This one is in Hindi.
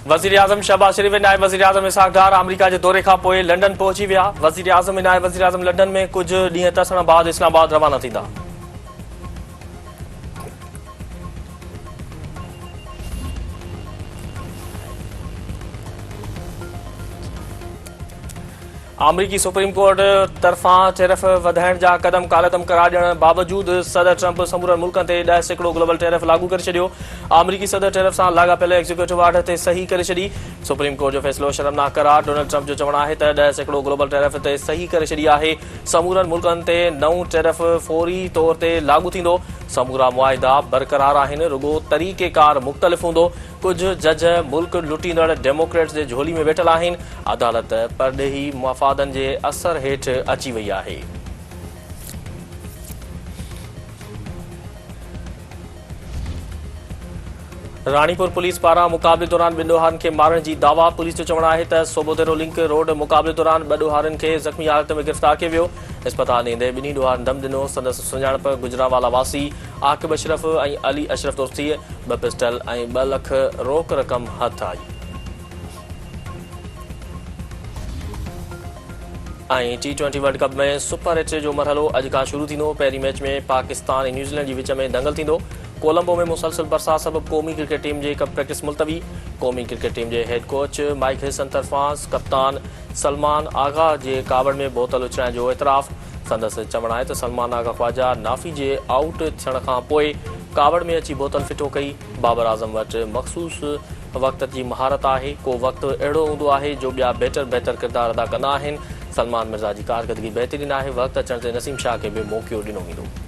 वज़ीर आज़म शहबाज शरीफ़ नायब वज़ीर आज़म इसहाक़ डार अमरीका के दौरे खां पोइ लंडन पहुची विया। वज़ीर आज़म नायब वज़ीर आज़म लंडन में कुछ ॾींहं तसण बाद इस्लामाबाद रवाना थींदा। अमरीकी सुप्रीम कोर्ट तरफ़ां टैरिफ वधाइण जा क़दम कालदम करार ॾियण बावजूद सदर ट्रंप समूरनि मुल्कनि ते 10% ग्लोबल टैरिफ लागू करे छॾियो। अमरीकी सदर टैरिफ सां लाॻापियल एग्जीक्यूटिव ऑर्डर ते सही करे छॾी। सुप्रीम कोर्ट जो फ़ैसिलो शर्मनाक करार। डोनाल्ड ट्रंप जो चवणु आहे त 10% ग्लोबल टैरिफ ते सही करे छॾी आहे। समूरनि मुल्कनि ते नओं टैरिफ फौरी तौर ते लागू थींदो। समूरा मुआहिदा बरक़रार आहिनि, रुगो तरीक़ेकार मुख़्तलिफ़ हूंदो। कुछ जज मुल्क लुटींदड़ डेमोक्रेट्स जे झोली में वेठल आहिनि। अदालत परॾेही मफ़ादनि जे असर हेठि अची वई आहे। रानीपुर पुलिस पारां मुक़ाबले दौरान ॿिनि ॾोहारनि खे मारण जी दावा। पुलिस जो चवणु आहे त सोबोदेरो लिंक रोड मुक़ाबले दौरान ॿ ॾोहारनि खे ज़ख़्मी हालत में गिरफ़्तार कयो वियो। इस्पताल ईंदे ॿिन्ही ॾोहारनि दम ॾिनो। संदसि सुञाणप गुजरांवाला वासी आकिब अशरफ ऐं अली अशरफ दोस्ती 2 पिस्टल ऐं 2 लख रोक रक़म हथ आई। ऐं T20 वर्ल्ड कप में सुपर 8 जो मरहलो अॼु खां शुरू थींदो। पहिरीं मैच में पाकिस्तान ऐं न्यूज़ीलैंड जे विच में दंगल थींदो। कोलंबो में मुसलसल बरसात सबबि क़ौमी क्रिकेट टीम जी कप प्रैक्टिस मुलतवी। क़ौमी क्रिकेट टीम जे हेड कोच माइक हेसन तरफ़ां कप्तान सलमान आगा जे कावड़ में बोतल उछलाइण जो एतराफ़। संदसि चवणु आहे त सलमान आगा ख्वाजा नाफ़ी जे आउट थियण खां पोइ कावड़ में अची बोतल फिटो कई। बाबर आज़म वटि मख़सूस वक़्त जी महारत आहे। को वक़्तु अहिड़ो हूंदो आहे जो ॿिया बहितर किरदार अदा कंदा आहिनि। सलमान मिर्ज़ा जी कारकर्दगी बहितरीन आहे। वक़्तु अचण ते नसीम शाह खे बि मौक़ो ॾिनो वेंदो।